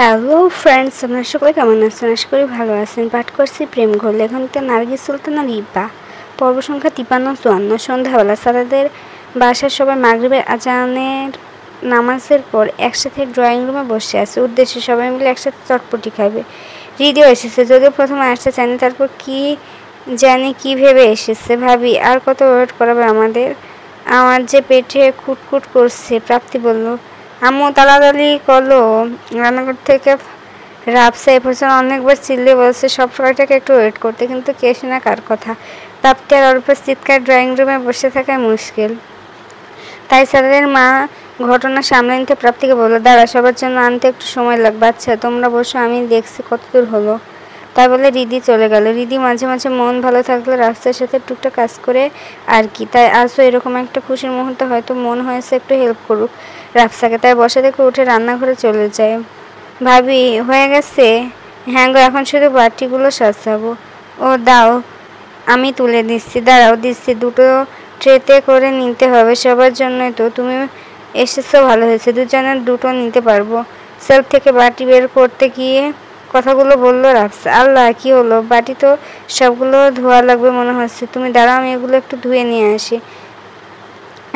Hello friends, আপনারা সকলে কেমন আছেন? আশা করি ভালো আছেন। পাঠ করছি প্রেম ঘর, লেখনতে নার্গিস সুলতানা রিপা। পর্ব সংখ্যা 53-54। সন্ধ্যাবেলা সাদাদের বাসার সবাই মাগরিবের আজানের নামাজের পর একসাথে ড্রয়িং রুমে বসে আছে। উদ্দেশ্যে সবাই মিলে একসাথে চটপটি খাবে। হৃদয় এসেছে, যদিও প্রথমে আসতে চায়নি। তারপর কি জানি কি ভেবে এসেছে। ভাবি আর কত ওয়েট করাবে আমাদের? আমার যে পেটে খুটখুট করছে। প্রাপ্তি বলল, আম্মু তাড়াতাড়ি করলো। রান্নাঘর থেকে রাবসা এ পর্যন্ত অনেকবার চিল্লে বলছে সব সবাইটাকে একটু ওয়েট করতে, কিন্তু কে শোনা কার কথা। প্রাপ্তি আর অল্প চিৎকার ড্রয়িং রুমে বসে থাকায় মুশকিল। তাই স্যারের মা ঘটনা সামলে নিতে প্রাপ্তিকে বলল, দাঁড়া, সবার জন্য আনতে একটু সময় লাগবে। আচ্ছা তোমরা বসো, আমি দেখছি কত দূর হলো। তাই বলে রিদি চলে গেল। রিদি মাঝে মাঝে মন ভালো থাকলে রাস্তার সাথে টুকটাক কাজ করে আর কি। তাই আজও এরকম একটা খুশির মুহূর্তে হয়তো মন হয়েছে একটু হেল্প করুক রাফসাকে। তাই বসা থেকে উঠে রান্নাঘরে চলে যায়। ভাবি হয়ে গেছে? হ্যাঁ গো, এখন শুধু বাটিগুলো সাজাবো। ও দাও, আমি তুলে দিচ্ছি। দাঁড়াও, দিচ্ছি। দুটো ট্রেতে করে নিতে হবে সবার জন্যই তো। তুমি এসেছো, ভালো হয়েছে। দুজনের দুটো নিতে পারবো। সেলফ থেকে বাটি বের করতে গিয়ে কথাগুলো বলল রাফসা। আল্লাহ, কি হলো? বাটি তো সবগুলো ধোয়া লাগবে মনে হচ্ছে। তুমি দাঁড়াও, আমি এগুলো একটু ধুয়ে নিয়ে আসি।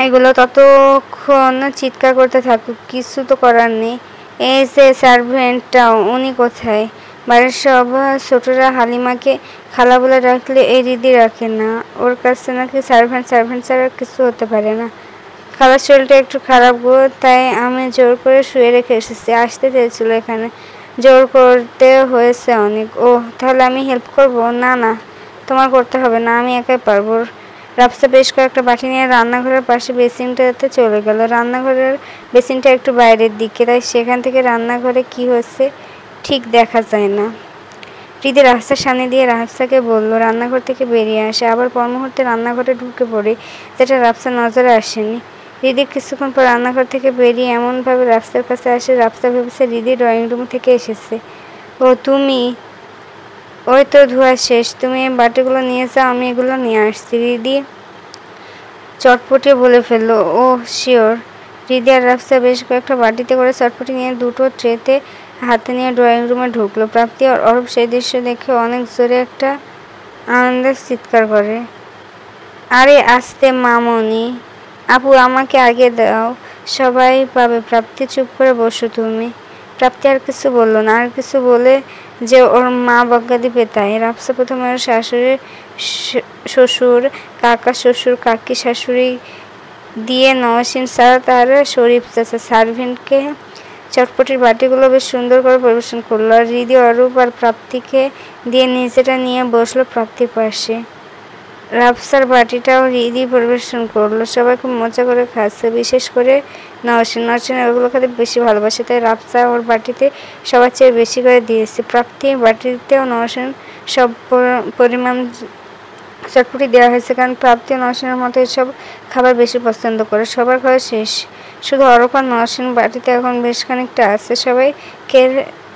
এগুলো ততক্ষণ চিৎকার করতে থাকুক, কিছু তো করার নেই। এই যে সার্ভেন্টটা, উনি কোথায়? বাড়ির সব ছোটরা হালিমাকে খালা বলে রাখলে এই রীতি রাখে না। ওর কাছে নাকি সার্ভেন্ট ছাড়া কিছু হতে পারে না। খালার শরীরটা একটু খারাপ গো, তাই আমি জোর করে শুয়ে রেখে এসেছি। আসতে চেয়েছিল এখানে, জোর করতে হয়েছে অনেক। ও তাহলে আমি হেল্প করব? না না, তোমার করতে হবে না, আমি একাই পারবো। রাফসা বেশ কয়েকটা বাটি নিয়ে রান্নাঘরের পাশে বেসিনটাতে চলে গেল। রান্নাঘরের বেসিনটা একটু বাইরের দিকে, তাই সেখান থেকে রান্নাঘরে কি হচ্ছে ঠিক দেখা যায় না। হৃদি রাস্তার সামনে দিয়ে রাফসাকে বলল রান্নাঘর থেকে বেরিয়ে আসে। আবার পর মুহূর্তে রান্নাঘরে ঢুকে পড়ে, যেটা রাফসার নজরে আসেনি। হৃদি কিছুক্ষণ পর রান্নাঘর থেকে বেরিয়ে এমনভাবে রাফসার কাছে আসে, রাফসা ভেবেছে হৃদি ড্রয়িং রুম থেকে এসেছে। ও তুমি? ওই তো ধোয়া শেষ। তুমি এই বাটিগুলো নিয়ে যাও, আমি এগুলো নিয়ে আসছি। হৃদি চটপটি বলে ফেললো। ও শিওর। হৃদি আর রাফসা বেশ কয়েকটা বাটিতে করে চটপটি নিয়ে দুটো ট্রেতে হাতে নিয়ে ড্রয়িং রুমে ঢুকলো। প্রাপ্তি আর অরূপ সেই দৃশ্য দেখে অনেক জোরে একটা আনন্দের চিৎকার করে। আরে আস্তে মামনি, আপু আমাকে আগে দাও, সবাই পাবে। প্রাপ্তি চুপ করে বসো তুমি। প্রাপ্তি আর কিছু বললো না। আর কিছু বলে যে ওর মা বকা দিবে তাই। রাফসা প্রথমে ওর শাশুড়ি, শ্বশুর, কাকা শ্বশুর, কাকি শাশুড়ি দিয়ে নওশিন স্যার তার শরীফ চাচা সার্ভেন্টকে চটপটির বাটিগুলো বেশ সুন্দর করে পরিবেশন করলো। আর হৃদি, অরূপ আর প্রাপ্তিকে দিয়ে নিজেটা নিয়ে বসলো প্রাপ্তির পাশে। রাফসার বাটিটাও হৃদি পরিবেশন করলো। সবাই খুব মজা করে খাচ্ছে, বিশেষ করে নওশিন ওগুলো খেতে বেশি ভালোবাসে, তাই রাফসা ওর বাটিতে সবার চেয়ে বেশি করে দিয়েছে। প্রাপ্তি বাটিতেও নওশিন সব পরিমাণ চটপটি দেওয়া হয়েছে, কারণ প্রাপ্তি নওশিনের মতো এসব খাবার বেশি পছন্দ করে। সবার খাওয়া শেষ, শুধু অরূপ আর নওশিন বাটিতে এখন বেশ খানিকটা আছে। সবাই খেয়ে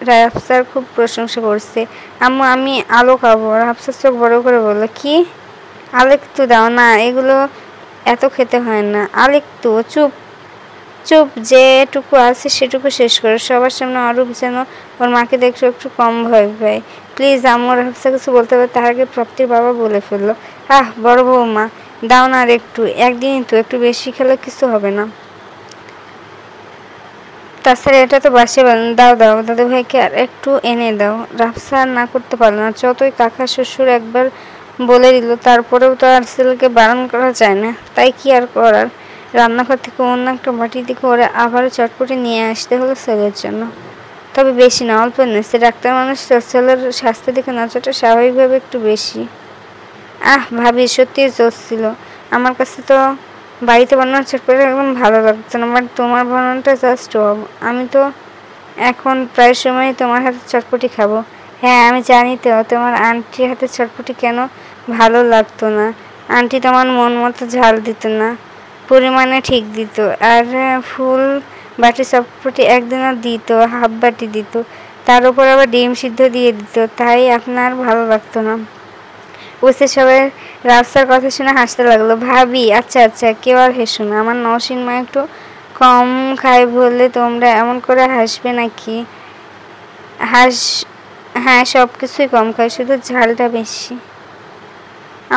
রাফসার খুব প্রশংসা করছে। আম্মু আমি আলো খাবো। রাফসার চোখ বড় করে বলল, কি? আরেকটু দাও না, এগুলো এত খেতে হয় না। আরেকটু। চুপ চুপ, যেটুকু আছে সেটুকু শেষ করে। সবার সামনে অরূপ যেন ওর মাকে দেখে একটু কম ভয় পায়। প্লিজ আম্মু। রাফসা কিছু বলতে পারে, তার আগে প্রাপ্তির বাবা বলে ফেললো, বড় বৌমা দাও না আর একটু। একদিনই তো, একটু বেশি খেলে কিছু হবে না। তাছাড়া এটা তো বাসে দাও দাও, দাদু ভাইকে আর একটু এনে দাও। রাফসা আর না করতে পারলো না। যতই কাকা শ্বশুর একবার বলে দিল, তারপরেও তো আর ছেলেকে বারণ করা যায় না। তাই কি আর করার। রান্নাঘর থেকে অন্য একটা বাটি দিকে ওরা আবারও চটপটি নিয়ে আসতে হলো ছেলের জন্য। তবে বেশি না, অল্প এনেছে। ডাক্তার মানুষ তো, ছেলের স্বাস্থ্যের দিকে নজরটা স্বাভাবিকভাবে একটু বেশি। ভাবি সত্যি জোশ ছিল। আমার কাছে তো বাড়িতে বানানো চটপটি একদম ভালো লাগতো না, বাট তোমার বানানোটা জাস্ট ওয়াও। আমি তো এখন প্রায় সময় তোমার হাতে চটপটি খাবো। হ্যাঁ আমি জানি তো, তোমার আন্টির হাতে চটপটি কেন ভালো লাগতো না। আন্টি তোমার মন মতো ঝাল দিত না, পরিমাণে ঠিক দিত। আর ফুল বাটি চটপটি একদিনও দিত, হাফ বাটি দিত, তার উপর আবার ডিম সিদ্ধ দিয়ে দিত, তাই আপনার ভালো লাগতো না। বুঝতে সবাই রাস্তার কথা শুনে হাসতে লাগলো। ভাবি আচ্ছা আচ্ছা, কেউ আর হেসো না। আমার নওশিন মা একটু কম খায় বললে তোমরা এমন করে হাসবে নাকি? হাঁস, হ্যাঁ সব কিছুই কম খাই, শুধু ঝালটা বেশি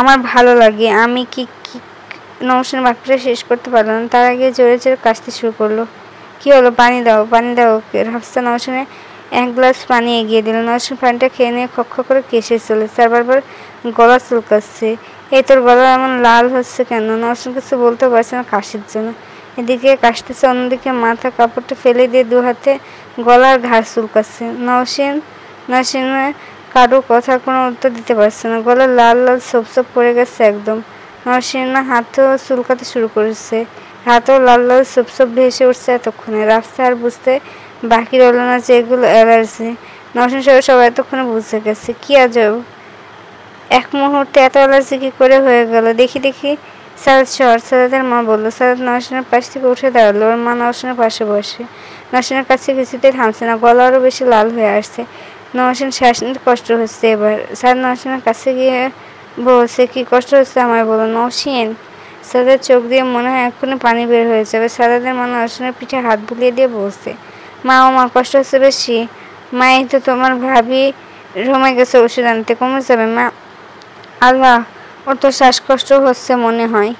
আমার ভালো লাগে। আমি কি নওশিন বাক্যটা শেষ করতে পারলো না, তার আগে জোরে জোরে কাশতে শুরু করলো। কি হলো? পানি দাও, পানি দাও। রাফসান নওশিনে এক গ্লাস পানি এগিয়ে দিল। নওশিন পানিটা খেয়ে নিয়ে খক খক করে কেসে চলেছে আর বারবার গলা চুলকাচ্ছে। এই তোর গলা এমন লাল হচ্ছে কেন? নওশিন কিছু বলতে পারছে না কাশির জন্য। এদিকে কাশতেছে, অন্যদিকে মাথা কাপড়টা ফেলে দিয়ে দু হাতে গলার ঘাড় চুলকাচ্ছে। নওশিন কারো কথা কোনো উত্তর দিতে পারছে না। গলা লাল লাল সপ পড়ে গেছে একদম। নওশিনা হাতও চুলকাতে শুরু করেছে, হাতও লাল লাল সপ ভেসে উঠছে এতক্ষণে। রাফসা আর বুঝতে বাকি রইল না যে এগুলো অ্যালার্জি। নওশিন সবাই এতক্ষণে বুঝে গেছে। কি আজব, এক মুহূর্তে এত অ্যালার্জি কী করে হয়ে গেল? দেখি সারাদ সর। সারাদের মা বলল। সারাদ নওশিনের পাশ থেকে উঠে দাঁড়ালো। ওর মা নওশিনের পাশে বসে। নওশিনের কাছে কিছুতেই থামছে না, গলা আরও বেশি লাল হয়ে আসছে। নওশিন শ্বাস নিতে কষ্ট হচ্ছে এবার। সারাদ নওশিনের কাছে গিয়ে বলছে, কি কষ্ট হচ্ছে আমায় বলো। নওশিন, সারাদের চোখ দিয়ে মনে হয় এক্ষুনি পানি বের হয়ে যাবে। সারাদের মা নওশিনের পিঠে হাত বুলিয়ে দিয়ে বলছে, মা ও মা কষ্ট হচ্ছে বেশি? মা এই তো তোমার ভাবি রমে গেছে ওষুধ আনতে, কমে যাবে মা। আল্লাহ, ওর তো শ্বাসকষ্ট হচ্ছে মনে হয়।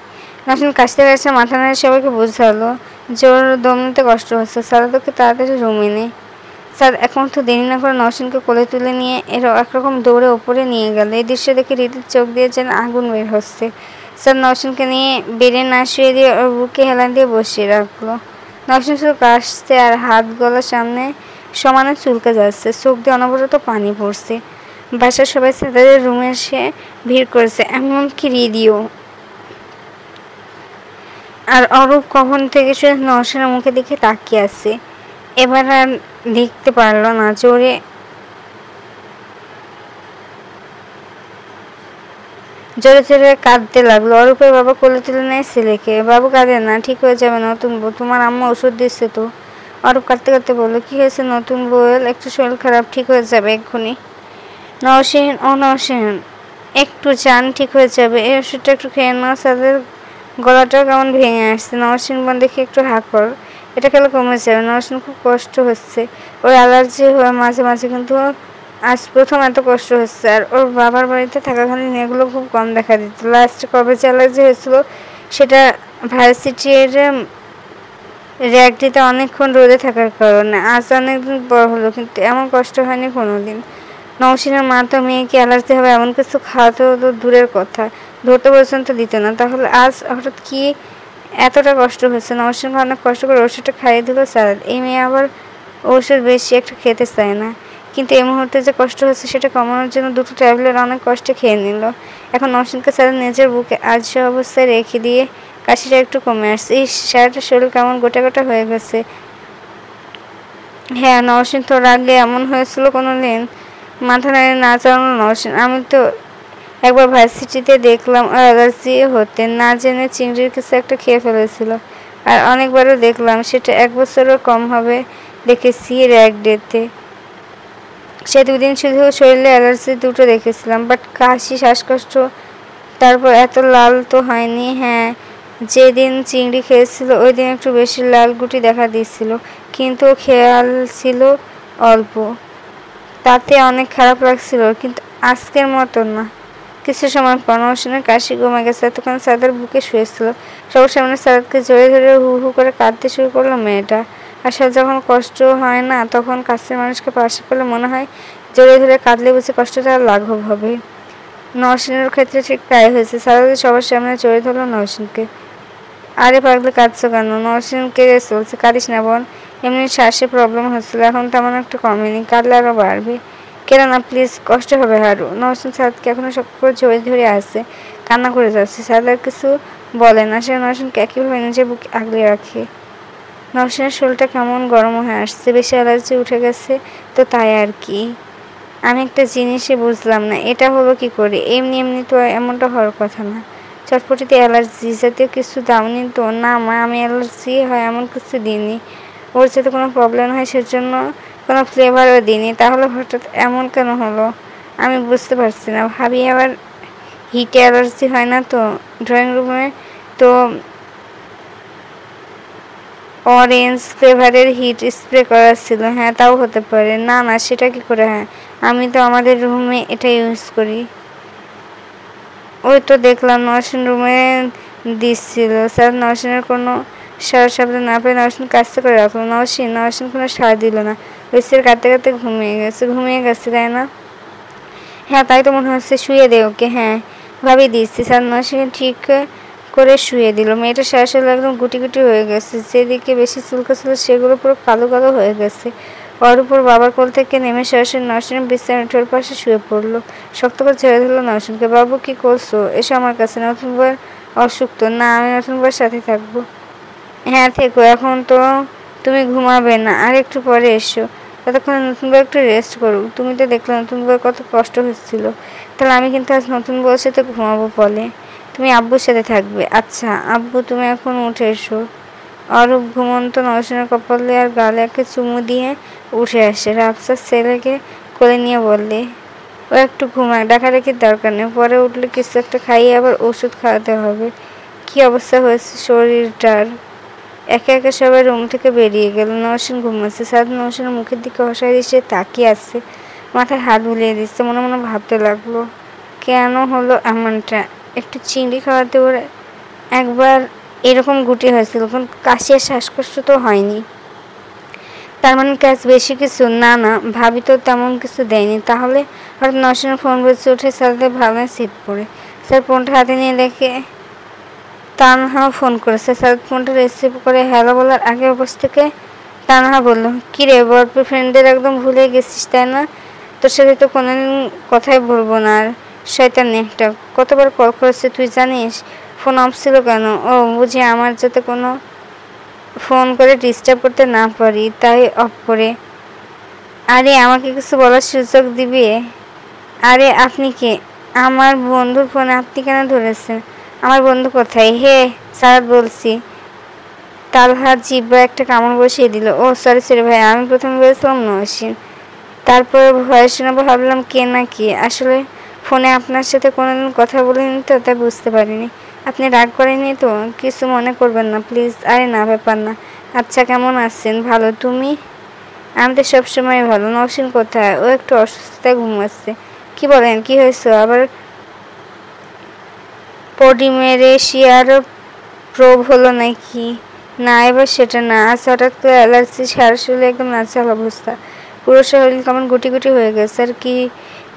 নওশিন কাশতে কাশতে মাথা নেড়ে সবাইকে বোঝালো যে ওর দম নিতে কষ্ট হচ্ছে। সারাদ ওকে তাড়াতাড়ি রুমে নেয়। সারাদ এক মুহূর্ত দেরি না করে নওশিনকে কোলে তুলে নিয়ে একরকম দৌড়ে ওপরে নিয়ে গেল। এই দৃশ্য দেখে রীতির চোখ দিয়ে যেন আগুন বের হচ্ছে। সারাদ নওশিনকে নিয়ে বেডে না শুয়ে দিয়ে ওর বুকে হেলান দিয়ে বসিয়ে রাখলো। নওশিন শুধু কাশছে আর হাত গলার সামনে সমানে চুলকে যাচ্ছে, চোখ দিয়ে অনবরত পানি পড়ছে। বাসার সবাই সারাদের রুমে এসে ভিড় করেছে, এমনকি রিদিও। আর অরূপ কখন থেকে শুধু নওশিনের মুখের দিকে তাকিয়ে আছে। এবার আর দেখতে পারল না, জোরে কাঁদতে লাগলো। অরূপের বাবা কোলে তুলে নেয় ছেলেকে। বাবু কাঁদে না, ঠিক হয়ে যাবে নতুন বউ, তোমার আম্মা ওষুধ দিচ্ছে তো। অরূপ কাঁদতে কাঁদতে বললো, কি হয়েছে নতুন বউয়ের? একটু শরীর খারাপ, ঠিক হয়ে যাবে এক্ষুনি। নওশিন, ও নওশিন, একটু চান, ঠিক হয়ে যাবে, এই ওষুধটা একটু খেয়ে নাও। তাদের গলাটাও কেমন ভেঙে আসছে। নওশিন বোন দেখে একটু হাঁকর, এটা খেলে কমে যাবে। নওশিন খুব কষ্ট হচ্ছে, ওর অ্যালার্জি হয় মাঝে মাঝে, কিন্তু আজ প্রথম এত কষ্ট হচ্ছে। আর ওর বাবার বাড়িতে থাকাকালীন এগুলো খুব কম দেখা দিত। লাস্ট কবে যে অ্যালার্জি হয়েছিল সেটা ভার্সিটির র্যাক দিতে অনেকক্ষণ রোদে থাকার কারণে। আজ অনেকদিন পর হলো, কিন্তু এমন কষ্ট হয়নি কোনোদিন। নওশিনের মা তো মেয়েকে অ্যালার্জি হবে এমন কিছু খাওয়াতেও তো দূরের কথা, ধরতে পর্যন্ত দিত না, তাহলে আজ হঠাৎ কি এতটা কষ্ট হচ্ছে? নওশিনকে অনেক কষ্ট করে ওষুধটা খাইয়ে দিল সারাদ। এই মেয়ে আবার ওষুধ বেশি একটা খেতে চায় না, কিন্তু এই মুহূর্তে যে কষ্ট হচ্ছে সেটা কমানোর জন্য দুটো ট্যাবলেট অনেক কষ্টে খেয়ে নিল। এখন নওশিনকে সারাদ নিজের বুকে আজ সে অবস্থায় রেখে দিয়ে কাশিটা একটু কমে আসছে। এই সারাটার শরীর কেমন গোটা গোটা হয়ে গেছে। হ্যাঁ নওশিন, তোর আগে এমন হয়েছিল কোনোদিন? মাথা নাড়ে না চালানো নওশিন, আমি তো একবার ভার্সিটিতে দেখলাম ওর অ্যালার্জি হতে না জেনে চিংড়ির কিছু একটা খেয়ে ফেলেছিল। আর অনেকবারও দেখলাম, সেটা 1 বছরও কম হবে দেখেছি র্যাক ডেতে। সে 2 দিন শুধু শরীরে অ্যালার্জি দুটো দেখেছিলাম, বাট কাশি, শ্বাসকষ্ট, তারপর এত লাল তো হয়নি। হ্যাঁ, যেদিন চিংড়ি খেয়েছিল ওই দিন একটু বেশি লাল গুটি দেখা দিয়েছিল, কিন্তু খেয়াল ছিল অল্প, তাতে অনেক খারাপ লাগছিল, কিন্তু আজকের মতো না। কিছু সময় পর নওশিনের কাশি কমে গেছে। এতক্ষণ সাদার বুকে শুয়েছিল। সবার সামনে সাদাতকে জড়িয়ে ধরে হু হু করে কাঁদতে শুরু করলো মেয়েটা। আসলে যখন কষ্ট হয় না, তখন কাছের মানুষকে পাশে পেলে মনে হয় জড়িয়ে ধরে কাঁদলে বুঝি কষ্টটা আর লাঘব হবে। নওশিনের ক্ষেত্রে ঠিক তাই হয়েছে। সাদাত সবার সামনে জড়িয়ে ধরলো নওশিনকে। আরে পাগলে, কাঁদছো কেন? নওশিন কেঁদে চলছে। কাঁদিস না বোন, এমনি শ্বাসে প্রবলেম হচ্ছিল, এখন তেমন একটু কমেনি, কাঁদলে আরও বাড়বে। কেন না প্লিজ, কষ্ট হবে হারু। নওশিন সাদাতকে এখনো শক্ত করে জড়িয়ে ধরে আসছে, কান্না করে যাচ্ছে। সাদাত কিছু বলে না, সে নওশিনকে একইভাবে নিজের বুকে আগলে রাখে। নওশিনের শরীরটা কেমন গরম হয়ে আসছে, বেশি অ্যালার্জি উঠে গেছে তো তাই আর কি। আমি একটা জিনিসই বুঝলাম না, এটা হলো কি করে? এমনি এমনি তো এমনটা হওয়ার কথা না। চটপটিতে অ্যালার্জি জাতীয় কিছু দাওনি তো? না মা, আমি অ্যালার্জি হয় এমন কিছু দিইনি। ওর যাতে কোনো প্রবলেম হয় সেজন্য কোনো ফ্লেভারও দিইনি, তাহলে হঠাৎ এমন কেন হলো আমি বুঝতে পারছি না। ভাবি আবার হিটে অ্যালার্জি হয় না তো? ড্রয়িং রুমে তো অরেঞ্জ ফ্লেভারের হিট স্প্রে করা ছিল। হ্যাঁ, তাও হতে পারে। না না, সেটা কি করে? হ্যাঁ, আমি তো আমাদের রুমে এটা ইউজ করি। ওই তো দেখলাম নওশিন রুমে দিচ্ছিল। স্যার নওশিনের কোনো সারা শব্দ না পেয়ে নওশিন কাজটা করে রাখলো। নওশিন কোনো সাড়া দিল না। বিস্তার কাঁদতে কাঁদতে ঘুমিয়ে গেছে তাই না? হ্যাঁ, তাই তো মনে হচ্ছে। শুয়ে দে ওকে। হ্যাঁ ভাবি দিচ্ছি। স্যার নওশিন ঠিক করে শুয়ে দিল। মেয়েটা সারা একদম গুটি গুটি হয়ে গেছে। যেদিকে বেশি চুলকা ছিল সেগুলো পুরো কালো কালো হয়ে গেছে। ওর উপর বাবার কোল থেকে নেমে সরাসরি নওশিনের বিছানার ঠোঁট পাশে শুয়ে পড়লো। শক্ত করে ছেড়ে ধরলো নওশিনকে। বাবু কি করছো? এসো আমার কাছে। নতুন বউয়ের অসুখ তো না, আমি নতুন বউয়ের সাথে থাকবো। হ্যাঁ থেকো, এখন তো তুমি ঘুমাবে না, আর একটু পরে এসো। ততক্ষণে নতুন বউ একটু রেস্ট করুক। তুমি তো দেখলে নতুন বউয়ের কত কষ্ট হচ্ছিল। তাহলে আমি কিন্তু আজ নতুন বউয়ের সাথে ঘুমাবো বলে। তুমি আব্বুর সাথে থাকবে। আচ্ছা আব্বু, তুমি এখন উঠে এসো। অরূপ ঘুমন্ত নওশিনের কপালে আর গালে একটা চুমু দিয়ে উঠে আসে। রাফসার ছেলেকে কোলে নিয়ে বললে, ও একটু ঘুমায়, ডাকাডাকির দরকার নেই। পরে উঠলে কিছু একটা খাইয়ে আবার ওষুধ খাওয়াতে হবে। কি অবস্থা হয়েছে শরীরটার? একে একে সবাই রুম থেকে বেরিয়ে গেল। নওশিন ঘুমাচ্ছে। সাদ নওশিনের মুখের দিকে হসায় দিয়ে তাকিয়ে আছে। মাথায় হাত বুলিয়ে দিচ্ছে। মনে মনে ভাবতে লাগলো, কেন হলো এমনটা? একটু চিংড়ি খাওয়াতে ওরা একবার এরকম গুটি হয়েছিল, কিন্তু কাশি আর শ্বাসকষ্ট তো হয়নি। তার মানে কাজ বেশি কিছু না। না, ভাবি তো তেমন কিছু দেয়নি। তাহলে হঠাৎ নওশিনের ফোন বেজে উঠে স্যারদের ভাবনায় সিট পড়ে। স্যার ফোনটা হাতে নিয়ে দেখে তানহা ফোন করেছে। স্যার ফোনটা রিসিভ করে হ্যালো বলার আগে অবস্থা থেকে তানহা বলল, কী রে, বয়ফ্রেন্ডদের একদম ভুলে গেছিস তাই না? তোর সাথে তো কোনোদিন কথাই বলবো না। আর শয়তান একটা, কতবার কল করেছে তুই জানিস? ফোন অফ ছিল কেন? ও বুঝি আমার যাতে কোনো ফোন করে ডিস্টার্ব করতে না পারি তাই অফ করে। আরে আমাকে কিছু বলার সুযোগ দিবি? আরে আপনি কে? আমার বন্ধুর ফোনে আপনি কেন ধরেছেন? আমার বন্ধু কোথায়? হে সারাত বলছি। তালহার জিব্বা একটা কামড় বসিয়ে দিল। ও সরি ভাই, আমি প্রথমে বলেছিলাম নওশিন, তারপরে ভয় শুনে ভাবলাম কে না কি। আসলে ফোনে আপনার সাথে কোনোদিন কথা বলিনি তো, তাই বুঝতে পারিনি। আপনি রাগ করেননি তো? কিছু মনে করবেন না প্লিজ। আরে না, ব্যাপার না। আচ্ছা কেমন আছেন? ভালো, তুমি? আমি তো সবসময় ভালো। নওশিন কোথায়? ও একটু অসুস্থতায় ঘুমাচ্ছে। কি বলেন, কি হয়েছে? আবার পডিমেরেশিয়ার প্রোব হলো নাকি? না, এবার সেটা না। আজ হঠাৎ করে অ্যালার্জি, সারা শরীরে একদম নাচাল অবস্থা। পুরো শরীর কেমন গুটি গুটি হয়ে গেছে। আর কি,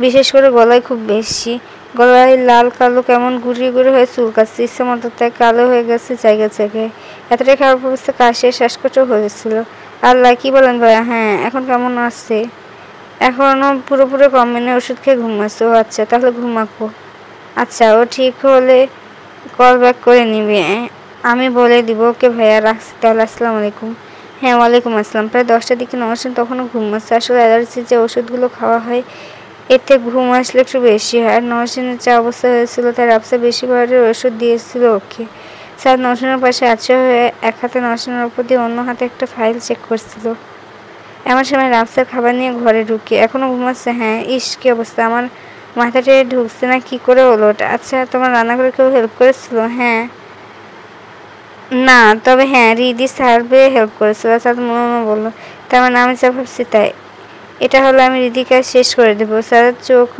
বিশেষ করে গলায় খুব বেশি। গলায় লাল কালো কেমন গুড়ি গুড়ি হয়ে চুলকাচ্ছে। ইচ্ছে মতো তাই কালো হয়ে গেছে জায়গায় জায়গায়। এতটাই খারাপ অবস্থা, কাশি শ্বাসকষ্ট হয়েছিল। আল্লাহ, কি বলেন ভাইয়া? হ্যাঁ, এখন কেমন আছে? এখনও পুরোপুরি কমেনি, ওষুধ খেয়ে ঘুমাচ্ছে। ও আচ্ছা, তাহলে ঘুমাকো। আচ্ছা, ও ঠিক হলে কল ব্যাক করে নিবে। আমি বলে দিব। ওকে ভাইয়া, রাখছি তাহলে। আসসালামু আলাইকুম। হ্যাঁ ওয়ালাইকুম আসসালাম। প্রায় 10টার দিকে নওশিন তখনও ঘুমাচ্ছে। আসলে অ্যালার্জির যে ওষুধগুলো খাওয়া হয় এতে ঘুম আসলে একটু বেশি হয়। আর নওশিনের যা অবস্থা হয়েছিল তাই রাফসা বেশি ভারের ওষুধ দিয়েছিল ওকে। স্যার নওশিনের পাশে আছে হয়ে এক হাতে নওশিনের ওপর দিয়ে অন্য হাতে একটা ফাইল চেক করছিল। এমন সময় রাফসার খাবার নিয়ে ঘরে ঢুকে। এখনও ঘুমাচ্ছে? হ্যাঁ। ইস, কি অবস্থা! আমার মাথাটা ঢুকছে না, কি করে হলো ওটা? আচ্ছা, তোমার রান্নাঘরে কেউ হেল্প করেছিল? হ্যাঁ না, তবে হ্যাঁ রিদি সার্ভে হেল্প করেছিল। স্যার মনে বললো। তার মানে আমি যা ভাবছি তাই। এটা হলো আমি রিদির কাজ শেষ করে দেবো। স্যার চোখ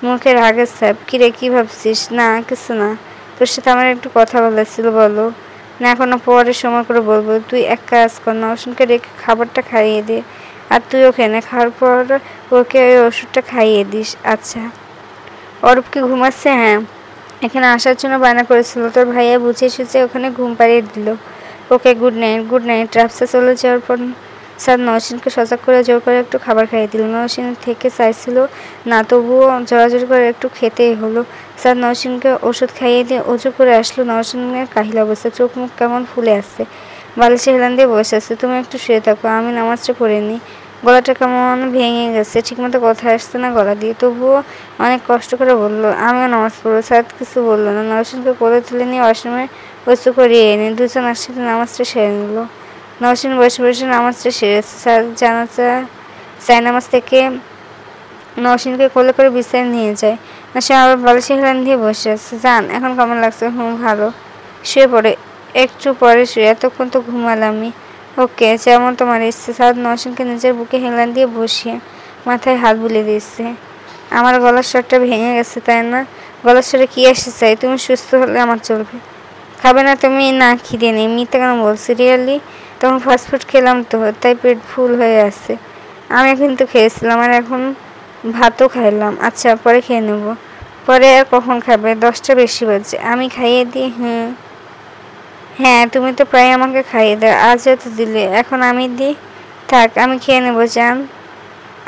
মুখের আগের সাপ। কিরে, কি ভাবছিস? না কিছু না। তোর সাথে আমার একটু কথা বলার ছিল। বলো না, এখনো পরে সময় করে বলবো। তুই এক কাজ কর, নওশিনকে রেখে খাবারটা খাইয়ে দে। আর তুই ওকে না, খাওয়ার পর ওকে ওই ওষুধটা খাইয়ে দিস। আচ্ছা। অরূপ কি ঘুমাচ্ছে? হ্যাঁ, এখানে আসার জন্য বায়না করেছিল। তোর ভাইয়া বুঝিয়ে এসেছে, ওখানে ঘুম পাড়িয়ে দিল। Okay, good night. Good night. Rafsa চলে যাওয়ার পর স্যার নওশিনকে সজাগ করে জোর করে একটু খাবার খাইয়ে দিল। নওশিন থেকে চাইছিল না, তবুও জোরাজোরি করে একটু খেতেই হলো। স্যার নওশিনকে ওষুধ খাইয়ে দিয়ে অজু করে আসলো। নওশিনের কাহিল অবস্থা, চোখ মুখ কেমন ফুলে আসছে। বালিশে হেলান দিয়ে বসে আছে। তুমি একটু শুয়ে থাকো, আমি নামাজটা পড়ে নিই। গলাটা কেমন ভেঙে গেছে, ঠিকমতো কথা আসছে না গলা দিয়ে। তবুও অনেক কষ্ট করে বলল, আমিও নামাজ পড়বো। স্যার কিছু বললো না। নওশিনকে কোলে তুলে নিয়ে ওয়াশরুমে অজু করিয়ে এনে দুজন একসাথে নামাজটা সেরে নিল। নওশিন বসে বসে নামাজটা সেরেছে। স্যার নামাজ থেকে নওশিনকে কোলে করে বিছানায় নিয়ে যায়। নওশিন আবার বালিশে হেলান দিয়ে বসে আছে। জান, এখন কেমন লাগছে? ভালো। শুয়ে পড়ে। একটু পরে শুয়ে। এতক্ষণ তো ঘুমালামই। ও ওকে, যেমন তোমার ইচ্ছে। সাদ নওশিনকে নিজের বুকে হেলান দিয়ে বসিয়ে মাথায় হাত বুলিয়ে দিচ্ছে। আমার গলার স্বরটা ভেঙে গেছে, তাই না? গলার স্বরে কি আসে চাই? তুমি সুস্থ হলে আমার চলবে। খাবে না তুমি? না, খিদে নেই। মিথ্যে কেন বলছি? রিয়েলি? তখন ফাস্টফুড খেলাম তো, তাই পেট ফুল হয়ে আছে। আমি কিন্তু খেয়েছিলাম, আর এখন ভাতও খাইলাম। আচ্ছা, পরে খেয়ে নেব। পরে আর কখন খাবে? 10টা বেশি বাজে। আমি খাইয়ে দিই? হ্যাঁ, তুমি তো প্রায় আমাকে খাইয়ে দাও। আজও তো দিলে, এখন আমি দিই। থাক, আমি খেয়ে নেবো জান।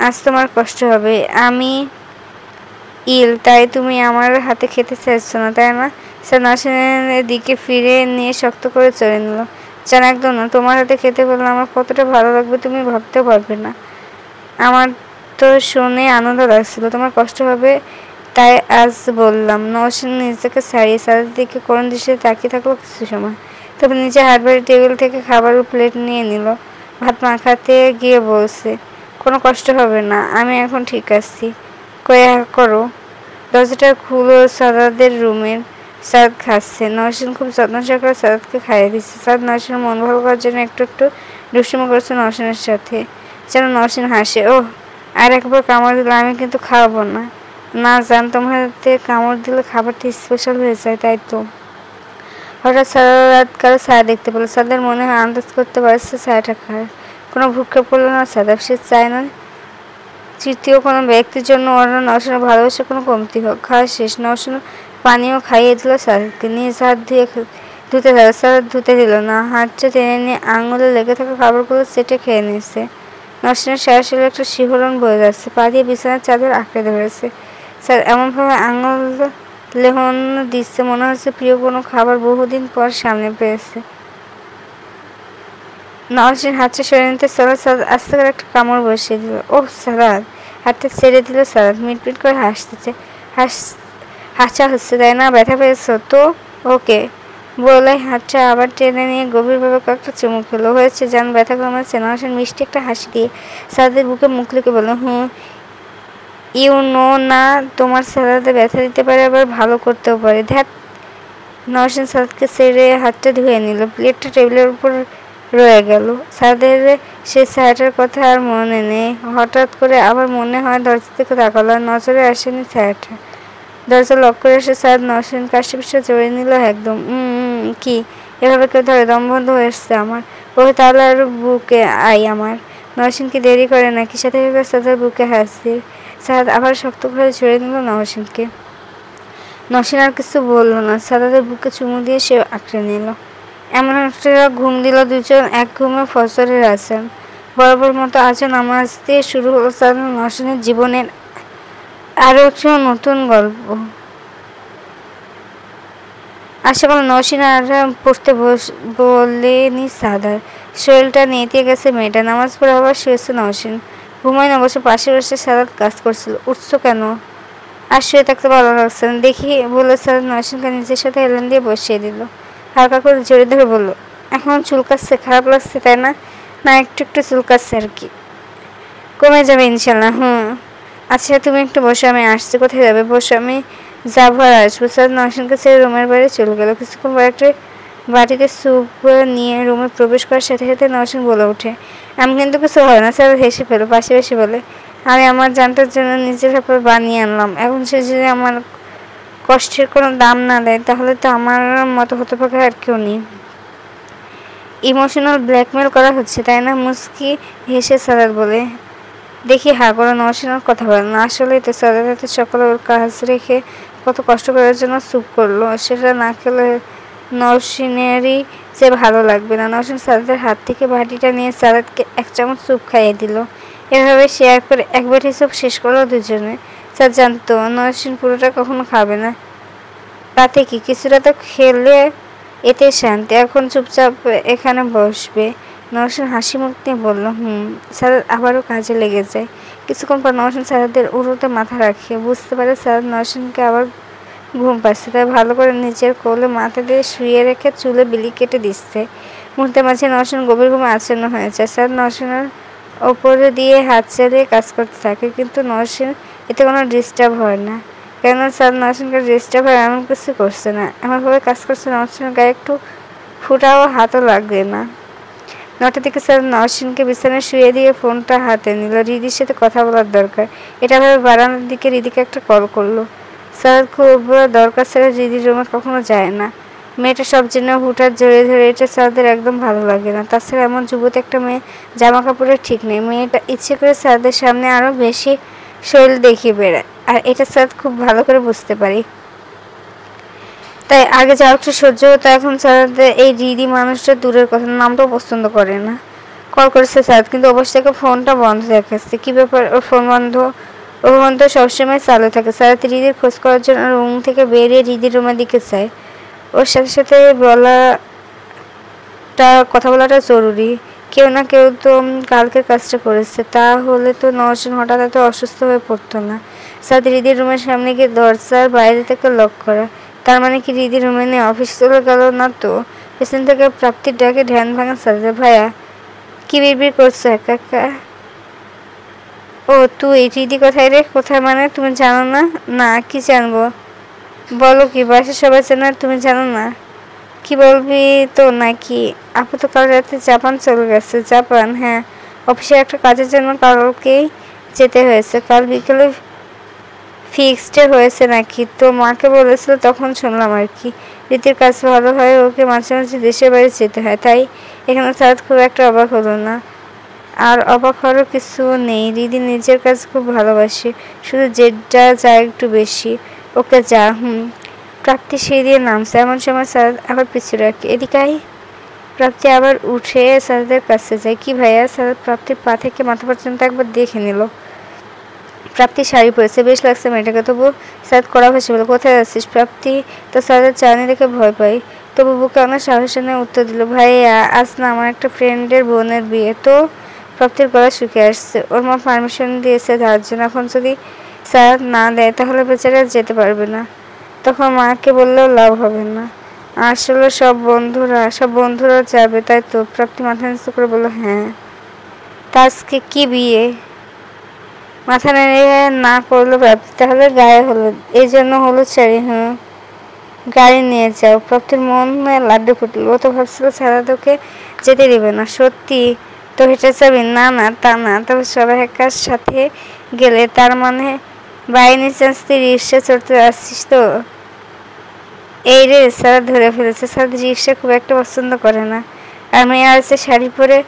আজ তোমার কষ্ট হবে। আমি তাই তুমি আমার হাতে খেতে চাইছো না, তাই না? সে নওশিনের দিকে ফিরে নিয়ে শক্ত করে চলে নিল। জান, একদম না। তোমার হাতে খেতে বললে আমার কতটা ভালো লাগবে তুমি ভাবতেও পারবে না। আমার তো শুনে আনন্দ লাগছিল, তোমার কষ্ট হবে তাই আজ বললাম। নওশিন নিজেকে ছাড়িয়ে সাদের দিকে করুণ দৃষ্টিতে তাকিয়ে থাকলো কিছু সময়। তবে নিজে হাত বাড়ি টেবিল থেকে খাবারের প্লেট নিয়ে নিল। ভাত মাখাতে গিয়ে বলছে, কোনো কষ্ট হবে না, আমি এখন ঠিক আছি। করো। দরজাটা খুলো সাদাদের রুমের। সাদ খাচ্ছে। নওশিন খুব যত্ন সহকারে সাদাতকে খাইয়ে দিচ্ছে। সাদ নওশিনের মন ভালো করার জন্য একটু একটু দুষ্টুমি করছে নওশিনের সাথে, যেন নওশিন হাসে। ও, আর একবার কামড় দিলে আমি কিন্তু খাওয়াবো না। না জান, তোমার হাতে কামড় দিলে খাবারটা স্পেশাল হয়ে যায়, তাই তো। হঠাৎ সাদাত কারো ছায়া দেখতে পেল। সাদের মনে হয় আন্দাজ করতে পারছে ছায়াটা কার। কোনো ভূক্ষেপ করলো না সাদা। সে চায় না তৃতীয় কোনো ব্যক্তির জন্য ওর নওশিনের ভালোবাসা কোনো কমতি হোক। খাওয়া শেষ। নওশিন পানিও খাইয়ে দিল সাদাতকে। নিজ হাত ধুতে দিল। সাদাত ধুতে দিল না, হাতটা টেনে নিয়ে আঙুলে লেগে থাকা খাবারগুলো চেটে খেয়ে নিয়েছে। নওশিনের সারা শরীরে একটা শিহরণ বয়ে যাচ্ছে। পা দিয়ে বিছানার চাদর আঁকড়ে ধরেছে। স্যার এমনভাবে আঙুল লেহন দিচ্ছে, মনে হচ্ছে প্রিয় কোনো খাবার বহুদিন পর সামনে পেয়েছে। নওশিন হাতটা সরে নিতে সালাদ আস্তে করে একটা কামড় বসিয়ে দিল। ওহ সালাদ! হাতটা ছেড়ে দিল সালাদ। মিটমিট করে হাসতেছে। হাসা হচ্ছে, তাই না? ব্যথা পেয়েছো তো? ওকে বলে হাতটা আবার টেনে নিয়ে গভীরভাবে কয়েকটা চুমু খেলো। হয়েছে জান, ব্যথা কমেছে। নওশিন মিষ্টি একটা হাসি দিয়ে সালাদের বুকে মুখ লিখে বলল, ইউ নো না, তোমার সালাদে ব্যথা দিতে পারে, আবার ভালো করতেও পারে। ধ্যাত। নওশিন সালাদকে ছেড়ে হাতটা ধুয়ে নিল। প্লেটটা টেবিলের উপর রয়ে গেল। সাদের সেই ছায়াটার কথা আর মনে নেই। হঠাৎ করে আবার মনে হয় দরজা থেকে তাকালো, আর নজরে আসেনি ছায়াটা। দরজা লক করে এসে সাদ নওশিন কাশি পিঠে জড়িয়ে নিল একদম। কি এভাবে কেউ ধরে? দম বন্ধ হয়ে এসছে আমার। ওই তাহলে আর বুকে আই আমার। নওশিন কি দেরি করে নাকি? সাথে সাথে সাদের বুকে হাসির। সাদ আবার শক্ত করে জড়িয়ে নিল নওশিনকে। নওশিন আর কিছু বলল না। সাদাদের বুকে চুমু দিয়ে সে আঁকড়ে নিল। এমন একটা ঘুম দিল দুজন, এক ঘুমে ফজরের আজান। বরাবর মতো আজও নামাজ দিয়ে শুরু হলো সাদ নওশিনের জীবনের আরও একটা নতুন গল্প। আশা করি নওশিন আর পড়তে বলেনি সাদার। শরীরটা নেতিয়ে গেছে মেয়েটা। নামাজ পড়ে আবার শুয়েছে নওশিন। ঘুমায় না, বসে পাশে বসে সাদাত কাজ করছিল। উঠছো কেন? আর শুয়ে থাকতে ভালো লাগছে না দেখি বলে সাদাত নওশিনকে নিজের সাথে হেলান দিয়ে বসিয়ে দিল। হালকা করে জড়িয়ে ধরে বলল, এখন চুলকাচ্ছে? খারাপ লাগছে তাই না? না, একটু একটু চুলকাচ্ছে আর কি, কমে যাবে ইনশাল্লাহ। আচ্ছা তুমি একটু বসো, আমি আসছি। কোথায় যাবে? বসো, আমি যাবো আর আসবো। সাদ নওশিনকে ছেড়ে রুমের বাইরে চলে গেল। কিছুক্ষণ পর একটা বাটিতে স্যুপ নিয়ে রুমে প্রবেশ করার সাথে সাথে নওশিন বলে ওঠে, আমি কিন্তু কিছু হয় না। সাদ হেসে ফেলো। পাশে পাশে বলে, আমি আমার জানটার জন্য নিজের হাতে বানিয়ে আনলাম। এখন সে যদি আমার কষ্টের কোনো দাম না দেয়, তাহলে তো আমার মতো হতভাগা আর কেউ নেই। ইমোশনাল ব্ল্যাকমেল করা হচ্ছে, তাই না? মুস্কি হেসে সাদাত বলে। দেখি হা করে নওশিনের কথা বলে না। আসলেই তো সাদাত এত সকালে ওর কাজ রেখে কত কষ্ট করার জন্য স্যুপ করলো। সেটা না খেলে নওশিনেরই যে ভালো লাগবে না। নওশিন সাদাতের হাত থেকে বাটিটা নিয়ে সাদাতকে 1 চামচ স্যুপ খাইয়ে দিল। এভাবে শেয়ার করে এক বাটি স্যুপ শেষ করলো দুজনে। সাদ জানতো নওশিন পুরোটা কখনো খাবে না। তাতে কি, কিছুটা তো খেলে এতে শান্তি। এখন চুপচাপ এখানে বসবে। নওশিন হাসি মুখ নিয়ে বলল, সাদাত আবারও কাজে লেগে যায়। কিছুক্ষণ পর নওশিন সাদাতের উড়োতে মাথা রাখে। বুঝতে পারে সাদাত নওশিনকে আবার ঘুম পাচ্ছে, তাই ভালো করে নিজের কোলে মাথা দিয়ে শুয়ে রেখে চুলে বিলি কেটে দিচ্ছে। মুহূর্তের মাঝে নওশিন গভীর ঘুমে আচ্ছন্ন হয়ে যায়। সাদাত নওশিনের ওপরে দিয়ে হাত চালিয়ে কাজ করতে থাকে, কিন্তু নওশিন এতে কোনো ডিস্টার্ব হয় না। কেন সাদ নওশিনকে ডিস্টার্ব হয় এমন কিছু করছে না। এমনভাবে কাজ করছে নওশিনের গায়ে একটু ফুটাও হাতও লাগবে না। 9টার দিকে স্যার নওশিনকে বিছানায় শুয়ে দিয়ে ফোনটা হাতে নিল। রিদির সাথে কথা বলার দরকার, এটা ভেবে বারান্দার দিকে রিদিকে একটা কল করলো। স্যার খুব দরকার ছাড়া রিদির রুমে কখনো যায় না। মেয়েটা সব জন্য হুঠাৎ জড়িয়ে ধরে, এটা স্যারদের একদম ভালো লাগে না। তাছাড়া এমন যুবতী একটা মেয়ে জামা কাপড়ের ঠিক নেই। মেয়েটা ইচ্ছে করে স্যারদের সামনে আরও বেশি শরীর দেখিয়ে বেড়ায়, আর এটা স্যার খুব ভালো করে বুঝতে পারি। তাই আগে যা একটু সহ্য হতো, এখন স্যারদের এই রিদি মানুষটা দূরের কথা, নামটাও পছন্দ করে না। কল করেছে স্যার, কিন্তু অবশ্য থেকে ফোনটা বন্ধ দেখাচ্ছে। কী ব্যাপার, ওর ফোন বন্ধ? ওর ফোন তো সবসময় চালু থাকে। স্যার রিদির খোঁজ করার জন্য রুম থেকে বেরিয়ে রিদির রুমের দিকে চায়। ওর সাথে সাথে কথা বলাটা জরুরি। কেউ না কেউ তো কালকে কাজটা করেছে, তাহলে তো নওশিন হঠাৎ এত অসুস্থ হয়ে পড়তো না। স্যার রিদির রুমের সামনে গিয়ে দরজার বাইরে থেকে লক করা, তার মানে কি রিদির রুমে নিয়ে অফিস চলে গেল না তো? পেছন থেকে প্রাপ্তির ডাকে ধ্যান ভাঙা স্যার, ভাইয়া কি বিড়বিড় করছো একা একা? ও তুই, রিদি কোথায় রে? কোথায় মানে তুমি জানো না? না, কি জানবো, বলো কি, বাসায় সবাই জানে তুমি জানো না? কি বলবি তো নাকি? আপু তো কাল রাতে জাপান চলে গেছে। জাপান? হ্যাঁ, অফিসের একটা কাজের জন্য কালকেই যেতে হয়েছে। কাল বিকেলে ফিক্সড হয়েছে নাকি? তো মাকে বলেছিল, তখন শুনলাম আর কি। রীতির কাজ ভালো হয়, ওকে মাঝে মাঝে দেশের বাইরে যেতে হয়, তাই এখানে সাদ খুব একটা অবাক হলো না। আর অবাক হওয়ারও কিছু নেই, রিদি নিজের কাজ খুব ভালোবাসে, শুধু জেদটা যায় একটু বেশি। ওকে যা। প্রাপ্তি সিঁড়ি দিয়ে নামছে, এমন সময় স্যার আবার পিছু রাখে। এদিকাই। প্রাপ্তি আবার উঠে স্যারদের কাছে যায়। কি ভাইয়া? স্যার প্রাপ্তির পা থেকে মাথা পর্যন্ত একবার দেখে নিল। প্রাপ্তি শাড়ি পরেছে, বেশ লাগছে মেয়েটাকে। তবু স্যার কড়া ভাষা বলে, কোথায় যাচ্ছিস? প্রাপ্তি তো স্যারের চাউনি দেখে ভয় পাই, তবু বুকে অনেক সাহস নিয়ে উত্তর দিল, ভাইয়া আজ না আমার একটা ফ্রেন্ডের বোনের বিয়ে। তো প্রাপ্তির গলা শুকিয়ে আসছে। ওর মা পারমিশন দিয়েছে যাওয়ার জন্য, এখন যদি স্যার না দেয় তাহলে বেচারা যেতে পারবে না। তখন মাকে বললেও লাভ হবে না। আসলে সব বন্ধুরা যাবে, তাই তো? প্রাপ্তি মাথা নিচু করে বলল, হ্যাঁ। তা আজকে কি বিয়ে? মাথা নেড়ে না করলো প্রাপ্তি। তাহলে গায়ে হলুদ, এই জন্য হলুদ শাড়ি? হ্যাঁ, গাড়ি নিয়ে যাও। প্রাপ্তির মনে লাড্ডু ফুটল। ও তো ভাবছিল সারাদকে যেতে দিবে না। সত্যি তো হেঁটে যাবি? না না, তা না, তবে সবাই একার সাথে গেলে তার মানে বাই এনি চান্স তুই রিক্সা চড়তে আসছিস তো? এই রে, স্যার ধরে ফেলেছে। স্যার রিক্সা খুব একটা পছন্দ করে না, আর মেয়ে আছে শাড়ি পরে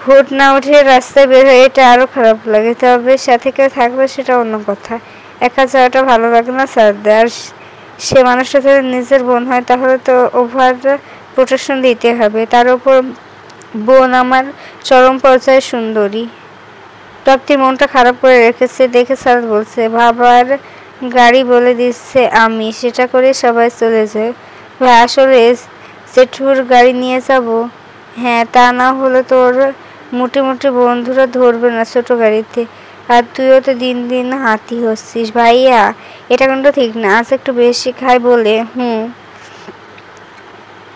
হুট না উঠে রাস্তায় বের হয়ে, এটা আরও খারাপ লাগে। তবে সাথে কেউ থাকলে সেটা অন্য কথা। একা যাওয়াটা ভালো লাগে না স্যারদের। আর সে মানুষটা যদি নিজের বোন হয় তাহলে তো ওভার প্রোটেকশন দিতে হবে। তার উপর বোন আমার চরম পর্যায়ে সুন্দরী। প্রাপ্তির মনটা খারাপ করে রেখেছে দেখে স্যার বলছে, বাবার গাড়ি বলে দিচ্ছে আমি, সেটা করে সবাই চলে যায়। ভাই আসলে জেঠুর গাড়ি নিয়ে যাব। হ্যাঁ, তা না হলে তোর মোটে বন্ধুরা ধরবে না ছোট গাড়িতে। আর তুইও তো দিন দিন হাতি হচ্ছিস। ভাইয়া এটা কিন্তু ঠিক না, আজ একটু বেশি খাই বলে।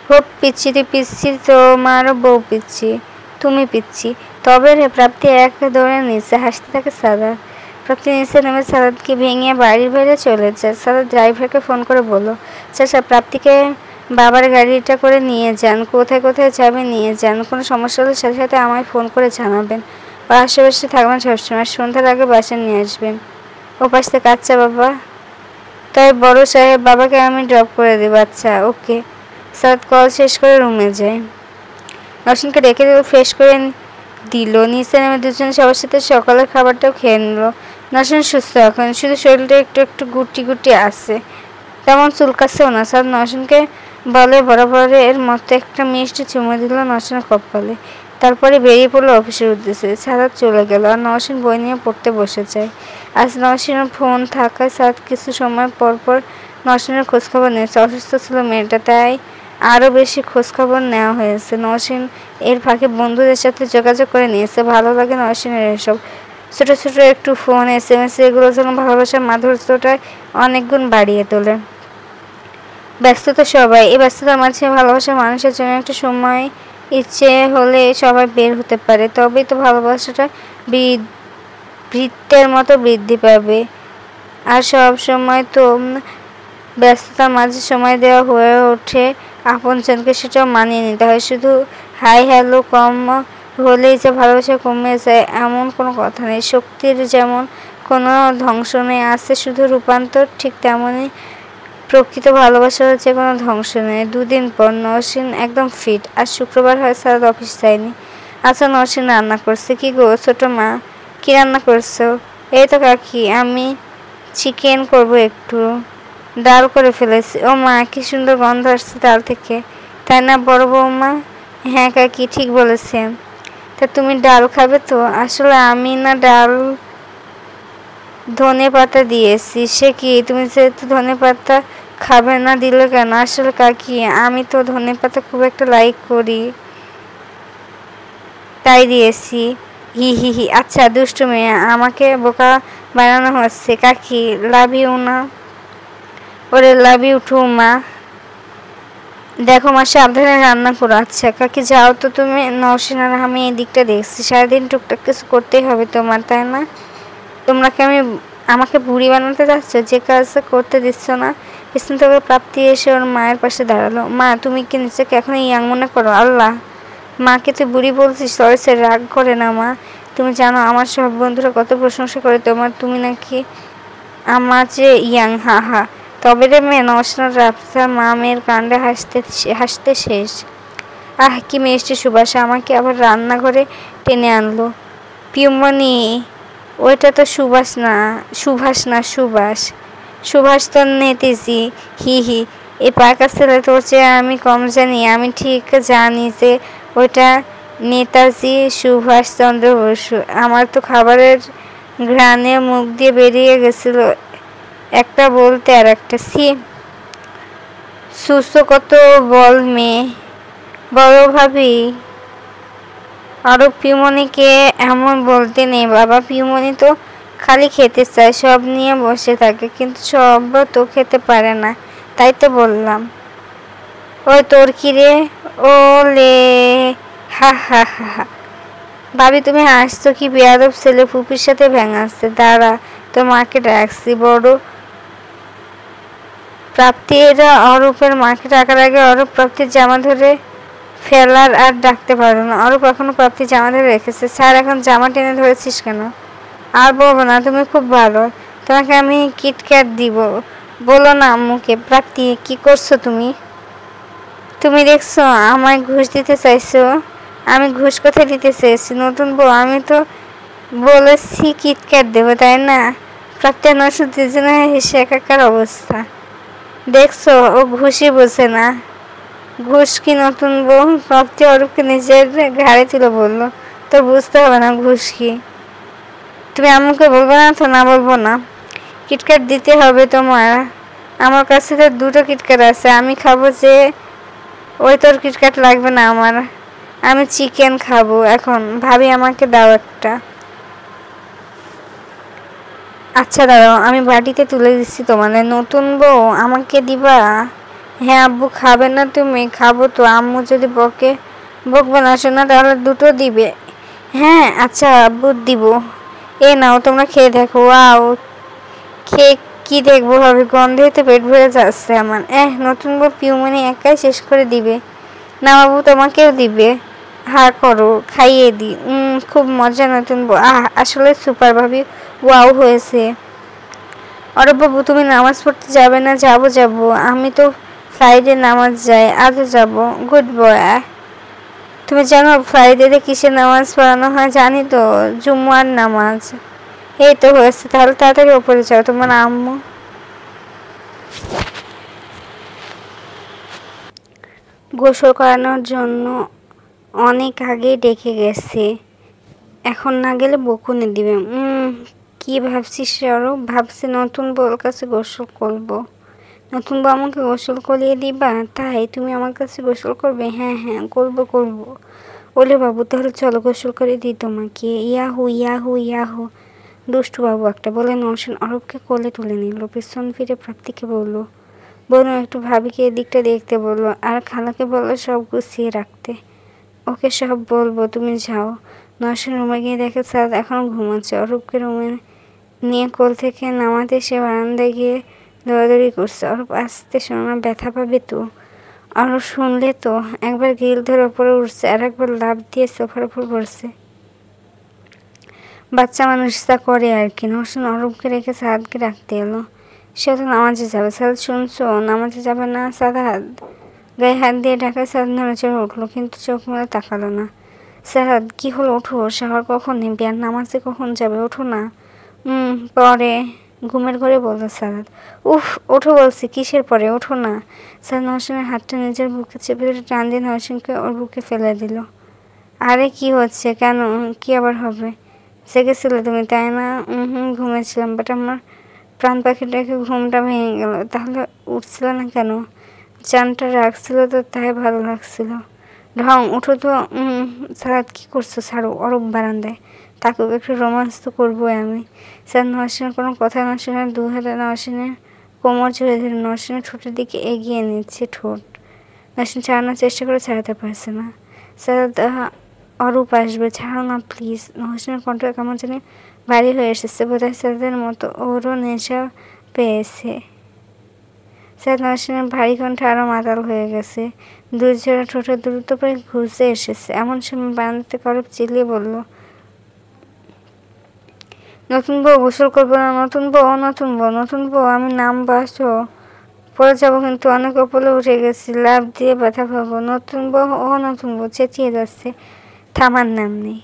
হোক পিচ্ছি, তুই পিচ্ছি, তোমারও বউ পিচ্ছি, তুমি পিচ্ছি। তবে রে, প্রাপ্তি এক ধরে নিচে হাসতে থাকে সাদা। প্রাপ্তি নিচে নেমে সাদাতকে ভেঙে বাড়ির বাইরে চলে যায়। সাদা ড্রাইভারকে ফোন করে বলল, চাচা প্রাপ্তিকে বাবার গাড়িটা করে নিয়ে যান, কোথায় কোথায় যাবে নিয়ে যান, কোনো সমস্যা হলে সাথে সাথে আমায় ফোন করে জানাবেন। ওর আশেপাশে থাকবেন সবসময়, সন্ধ্যার আগে বাসায় নিয়ে আসবেন। ও পাশ থেকে, আচ্ছা বাবা। তাই বড় সাহেব, বাবাকে আমি ড্রপ করে দেবো। আচ্ছা, ওকে। সাদ কল শেষ করে রুমে যায়। নওশিনকে ডেকে ফ্রেশ করে দিল। নিচে নেমে দুজন সবার সাথে সকালের খাবারটাও খেয়ে নিল। নওশিন সুস্থ এখন, শুধু শরীরটা একটু একটু গুটি আছে, তেমন চুলকাছেও না। সাদ নওশিনকে বলে বরাবরের মতো একটা মিষ্টি চুমু দিল নওশিনের কপালে। তারপরে বেরিয়ে পড়লো অফিসের উদ্দেশ্যে। সাদাত চলে গেল, আর নওশিন বই নিয়ে পড়তে বসে যায়। আজ নওশিনের ফোন থাকায় সাদ কিছু সময় পর পর নওশিনের খোঁজখবর নিয়েছে। অসুস্থ ছিল মেয়েটা, তাই আরও বেশি খোঁজখবর নেওয়া হয়েছে। নওশিন এর ফাঁকে বন্ধুদের সাথে যোগাযোগ করে নিয়েছে। ভালো লাগে নওশিনের এসব ছোটো ছোটো একটু ফোন, SMS, এগুলো যেন ভালোবাসার মাধুর্যটা অনেক গুণ বাড়িয়ে তোলে। ব্যস্ততা সবাই, এই ব্যস্ততার মাঝে ভালোবাসার মানুষের জন্য একটা সময় ইচ্ছে হলে সবাই বের হতে পারে, তবেই তো ভালোবাসাটা বৃত্তের মতো বৃদ্ধি পাবে। আর সব সময় তো ব্যস্ততার মাঝে সময় দেওয়া হয়ে ওঠে আপনজনকে সেটাও মানিয়ে নিতে হয়। শুধু হাই হ্যালো কম হলেই যে ভালোবাসা কমে যায় এমন কোনো কথা নেই। শক্তির যেমন কোনো ধ্বংস নেই, আছে শুধু রূপান্তর, ঠিক তেমনই প্রকৃত ভালোবাসা হচ্ছে কোনো ধ্বংস নেই। 2 দিন পর নওশীন একদম ফিট। আজ শুক্রবার হয়, সারাদ অফিস যায়নি। আচ্ছা নওশীন রান্না করছে। কি গো ছোট মা, কি রান্না করছো? এই তো কাকি, আমি চিকেন করব একটু, ডাল করে ফেলেছি। ও মা, কি সুন্দর গন্ধ আসছে ডাল থেকে, তাই না বড় বৌমা? হ্যাঁ কাকি, ঠিক বলেছেন। তা তুমি ডাল খাবে তো? আসলে আমি না ডাল ধনে পাতা দিয়েছি। সে কি, তুমি যেহেতু ধনে পাতা খাবে না দিলে কেন? আসলে কাকি, আমি তো ধনে পাতা খুব একটা লাইক করি, তাই দিয়েছি। হি হি হি। আচ্ছা দুষ্টু মেয়ে, আমাকে বোকা বানানো হচ্ছে। কাকি লাভ ইউ না? ওরে লাভ ইউ টু মা। দেখো মা, সাবধানে রান্না করো। আচ্ছা কাকি যাও তো তুমি। নওশীন আর আমি এই দিকটা দেখছি। সারাদিন টুকটাক কিছু করতেই হবে তোমার, তাই না? তোমরা কি আমাকে বুড়ি বানাতে যাচ্ছ যে কাজ করতে দিচ্ছ না? পিছন থেকে প্রাপ্তি এসে ওর মায়ের পাশে দাঁড়ালো। মা তুমি কি নিজেকে এখন ইয়াং মনে করো? আল্লাহ, মাকে তুই বুড়ি বলছিস? সরি স্যার, রাগ করে না মা। তুমি জানো আমার সব বন্ধুরা কত প্রশংসা করে তোমার, তুমি নাকি আমার যে ইয়াং। হা হা। তবে রে মেয়ে, নওশীন রাফসার মা মেয়ের কাণ্ডে হাসতে শেষ। আহ কি মিষ্টি সুবাস। আমাকে আবার রান্নাঘরে টেনে আনলো। পিউমনি, ওইটা তো সুভাষ না, সুভাষ। সুভাষ তো নেতিজি। হি হি। এই পাকা ছেলে তোর চেয়ে আমি কম জানি? আমি ঠিক জানি যে ওইটা নেতাজি সুভাষচন্দ্র বসু। আমার তো খাবারের ঘ্রাণে মুখ দিয়ে বেরিয়ে গেছিল একটা বলতে আর একটা। সি সুস্থ কত বল মেয়ে। বড় ভাবি আরো পিউমনিকে এমন বলতে নেই বাবা। পিউমনি তো খালি খেতে চায়, সব নিয়ে বসে থাকে, কিন্তু সব তো খেতে পারে না, তাই তো বললাম। ওই তোর কি রে? ও লে, হা হা হা হা। ভাবি তুমি হাসছো কি? বেয়াদব ছেলে ফুপির সাথে ভেঙাচ্ছে। দাঁড়া, তোর মাকে ডাকছি। বড় প্রাপ্তি, এরা অরূপের মাকে ডাকার আগে অরূপ প্রাপ্তির জামা ধরে ফেলার আর ডাকতে পারো না। অরূপ এখনো প্রাপ্তি জামা ধরে রেখেছে। স্যার এখন জামা টেনে ধরেছিস কেন? আর বলবো না, তুমি খুব ভালো, তোমাকে আমি কিটক্যাট দিব। বলো না আম্মুকে। প্রাপ্তি কি করছো তুমি? তুমি দেখছো আমায় ঘুষ দিতে চাইছো? আমি ঘুষ কোথায় দিতে চেয়েছি নতুন বউ? আমি তো বলেছি কিটক্যাট দেবো, তাই না? প্রাপ্তি আর নওশীন দুজনে হেসে একাকার অবস্থা। দেখছো, ও ঘুষই বোঝে না। ঘুষ কি নতুন বউ? প্রাপ্তি অরূপকে নিজের ঘাড়ে তুলে বললো। তোর বুঝতে হবে না ঘুষ কি। তুমি আম্মুকে বলবো না তো? না বলবো না। কিটক্যাট দিতে হবে তোমার। আমার কাছে তো 2টো কিটক্যাট আছে, আমি খাবো যে। ওই তোর কিটক্যাট লাগবে না আমার, আমি চিকেন খাবো এখন। ভাবি আমাকে দাও একটা। আচ্ছা দাঁড়াও, আমি বাটিতে তুলে দিচ্ছি তোমাদের। নতুন বউ আমাকে দিবা? হ্যাঁ আব্বু, খাবে না তুমি? খাবো তো। আম্মু যদি বকবে না শোনা, তাহলে 2টো দিবে। হ্যাঁ আচ্ছা আব্বু দিব। এ নাও, তোমরা খেয়ে দেখো। ওয়াও, খেয়ে কি দেখবো ভাবি, গন্ধেই তো পেট ভরে যাচ্ছে আমার। নতুন বউ পিউমনি একাই শেষ করে দিবে না বাবু? তোমাকেও দিবে। হা করো, খাইয়ে দি। খুব মজা নতুন বউ। আসলে সুপার ভাবি, ওয়াও হয়েছে। অরে বাবু, তুমি নামাজ পড়তে যাবে না? যাবো। আমি তো ফ্রাইডে নামাজ যাই, আজও যাবো। Good boy. তুমি জানো ফ্রাইডেতে কিসের নামাজ পড়ানো হয়? জানি তো, জুম্মার নামাজ। এই তো হয়েছে, তাহলে তাড়াতাড়ি ওপরে যাও। তোমার আম্মু গোসল করানোর জন্য অনেক আগেই ডেকে গেছে, এখন না গেলে বকুনি দিবে। কি ভাবছিস আরো? ভাবছি নতুন বউর কাছে গোসল করবো। নতুন বউ আমাকে গোসল করিয়ে দিবা? তাই তুমি আমার কাছে গোসল করবে? হ্যাঁ করবো। ওলে বাবু, তাহলে চলো গোসল করে দিই তোমাকে। ইয়াহু। দুষ্টু বাবু একটা বলে নওশীন অরূপকে কোলে তুলে নিল। পেছন ফিরে প্রাপ্তিকে বললো, বোনও একটু ভাবিকে এদিকটা দেখতে বললো, আর খালাকে বললো সব গুছিয়ে রাখতে। ওকে সব বলবো, তুমি যাও। নওশীন রুমে গিয়ে দেখে সাদ এখনো ঘুমাচ্ছে। অরূপকে রুমে নিয়ে কোল থেকে নামাতে সে বারান্দায় গিয়ে দৌড়াদৌড়ি করছে। অরূপ আসতে শোনা, ব্যথা পাবে তো। আরো শুনলে তো একবার গ্রিল ধরে ওপরে উঠছে আর একবার লাফ দিয়ে সোফার উপর পড়ছে। বাচ্চা মানুষ তা করে আর কি। নহসিন অরূপকে রেখে সাদাতকে রাখতে এলো। সে তো নামাজে যাবে। সাদাত শুনছো? নামাজে যাবে না? সাদাত গায়ে হাত দিয়ে ঢাকায় সাদাত নড়েচড়ে উঠলো, কিন্তু চোখ মেলে তাকালো না। সাদাত কি হলো? ওঠো, শাওয়ার কখন নিবি আর নামাজে কখন যাবে? ওঠো না। পরে। ঘুমের ঘরে বলল সাদাত। উফ, ওঠো বলছি, কিসের পরে? ওঠো না। সাদাত নহসিনের হাতটা নিজের বুকে চেপে ধরে টান দিয়ে নহসিনকে ওর বুকে ফেলে দিল। আরে কি হচ্ছে? কেন? কি আবার হবে? জেগেছিলে তুমি তাই না? ঘুমেছিলাম, বাট আমার প্রাণ পাখিটাকে ঘুমটা ভেঙে গেল। তাহলে উঠছিল না কেন? চানটা রাখছিল তো, তাই ভালো লাগছিল। ঢং, উঠো তো। সারাত কি করছো? ছাড়ো। অরূপ বারান্দায়। তাকে একটু রোমান্স তো করবোই আমি। স্যার নহসিনের কোনো কথা না শুনে দু হাতে নহসিনের কোমর ছেড়ে ধরে নহসিনের ঠোঁটের দিকে এগিয়ে নিচ্ছে ঠোঁট। নহসিন ছাড়ানোর চেষ্টা করে ছাড়াতে পারছে না। স্যার অরূপ আসবে, ছাড়ো না প্লিজ। নহসিনের কণ্ঠ কেমন জানি ভারী হয়ে এসেছে। বোধহয় স্যারদের মতো ওরও নেশা পেয়েছে। স্যার নহসিনের ভারী কণ্ঠে আরও মাতাল হয়ে গেছে। দুই জোড়া ঠোঁটে দ্রুত প্রায় ঘুষে এসেছে। এমন সময় বারান্দা থেকে অরূপ চিল্লিয়ে বলল, নতুন বউ, গোসল করবো না? নতুন বউ, নতুন বউ, নতুন বউ, আমি নামবো, আসো। পরে যাবো, কিন্তু অনেক ওপরে উঠে গেছি, লাফ দিয়ে ব্যথা পাবো। নতুন বউ, ও নতুন বউ, চেঁচিয়ে যাচ্ছে, থামার নাম নেই।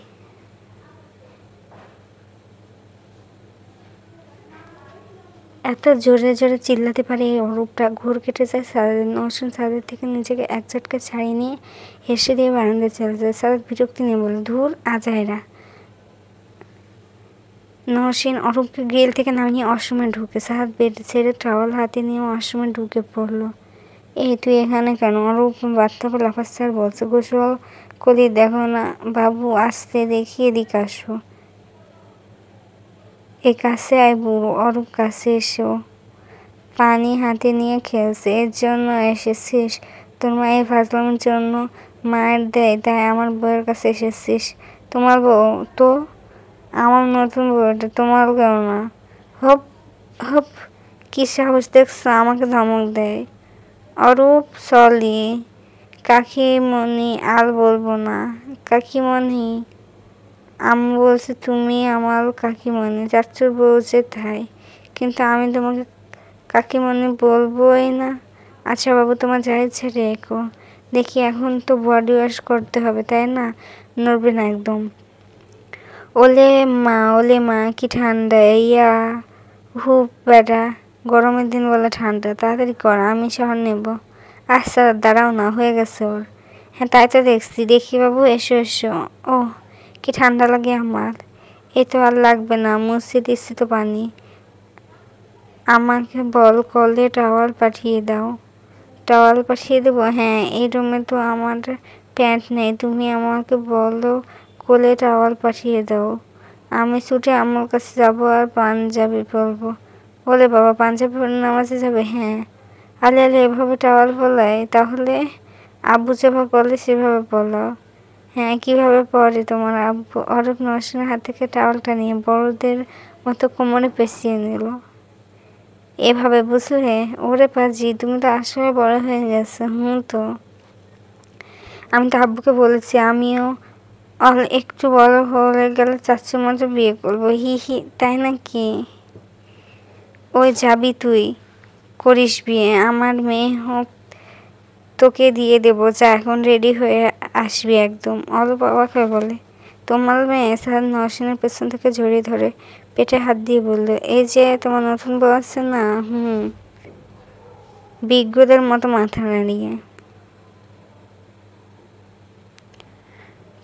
এত জোরে জোরে চিল্লাতে পারে এই অরূপটা। ঘোর কেটে যায় সাদাতের। নহসিন সাদাতের থেকে নিজেকে এক ঝটকা ছাড়িয়ে নিয়ে হেসে দিয়ে বারান্দায় চলে যায়। সাদাত বিরক্তি নিয়ে বলে, ধুর আজাইরা। নহসিন অরূপকে গ্রিল থেকে নামিয়ে ওয়াশরুমে ঢুকে। সাদাত বেড ছেড়ে টাওয়াল হাতে নিয়ে ওয়াশরুমে ঢুকে পড়লো। এই তুই এখানে কেন? অরূপ বাথটাবে লাফাচ্ছে আর বলছে, গোসল করি দেখো না বাবু, আসতে দেখি, এদিকে আসো। এ কাছে আয় বুড়ো। অরূপ কাছে এসো। পানি হাতে নিয়ে খেলছে। এর জন্য এসেছিস? তোর মায়ের ফাজলামের জন্য মায়ের দেয়, তাই আমার বউয়ের কাছে এসেছিস? তোমার বউ তো? আমার নতুন বউ, এটা তোমার কেউ না। হপ হপ, কি সাহস দেখছো আমাকে ধমক দেয়? অরূপ সলি কাকিমণি, আর বলবো না। কাকিমণি? আমি বলছি তুমি আমার কাকিমণি, চাচুর বউ যে তাই, কিন্তু আমি তোমাকে কাকিমণি বলবোই না। আচ্ছা বাবু, তোমার যা ইচ্ছে রেখো। দেখি এখন তো বডি ওয়াশ করতে হবে তাই না? নড়বে না একদম। ওলে মা, ওলে মা, কি ঠান্ডা! ইয়া হুপ বেটা, গরমের দিন বলে ঠান্ডা। তাড়াতাড়ি কর, আমি শাওয়ার নেব। আচ্ছা দাঁড়াও না, হয়ে গেছে ওর। হ্যাঁ তাই তো দেখছি। দেখি বাবু, এসো এসো। ও কি ঠান্ডা লাগে আমার। এই তো আর লাগবে না, মুছে দিচ্ছি তো পানি। আমাকে বল কলে টাওয়াল পাঠিয়ে দাও। টাওয়াল পাঠিয়ে দেবো? হ্যাঁ, এই রুমে তো আমার প্যান্ট নেই, তুমি আমাকে বলো কোলে টাওয়াল পাঠিয়ে দাও। আমি ছুটে আমার কাছে যাবো আর পাঞ্জাবি পরবো। বলে বাবা, পাঞ্জাবি পরে নামাজে যাবে? হ্যাঁ। আলে আলে এভাবে টাওয়াল পলাই? তাহলে আব্বু যেভাবে বলে সেভাবে বলো। হ্যাঁ, কিভাবে পরে তোমার আব্বু? অরূপ নহসিনের হাত থেকে টাওয়ালটা নিয়ে বড়দের মতো কোমরে পেঁচিয়ে নিল। এভাবে, বুঝলে? ওরে পাজি, তুমি তো আসলে বড় হয়ে গেছো। তো আমি তো আব্বুকে বলেছি আমিও একটু বড় হয়ে গেলে চাচুর মতো বিয়ে করবো। হি হি, তাই নাকি? ওই যাবি তুই, করিস বিয়ে, আমার মেয়ে হোক, তোকে দিয়ে দেবো। যা এখন রেডি হয়ে আসবি একদম। অল্প অবাক হয়ে বলে, তোমার মেয়ে? সাদাত নহসিনের পেছন থেকে জড়িয়ে ধরে পেটে হাত দিয়ে বলল, এই যে তোমার নতুন বউ আছে না? বিজ্ঞদের মতো মাথা নাড়িয়ে।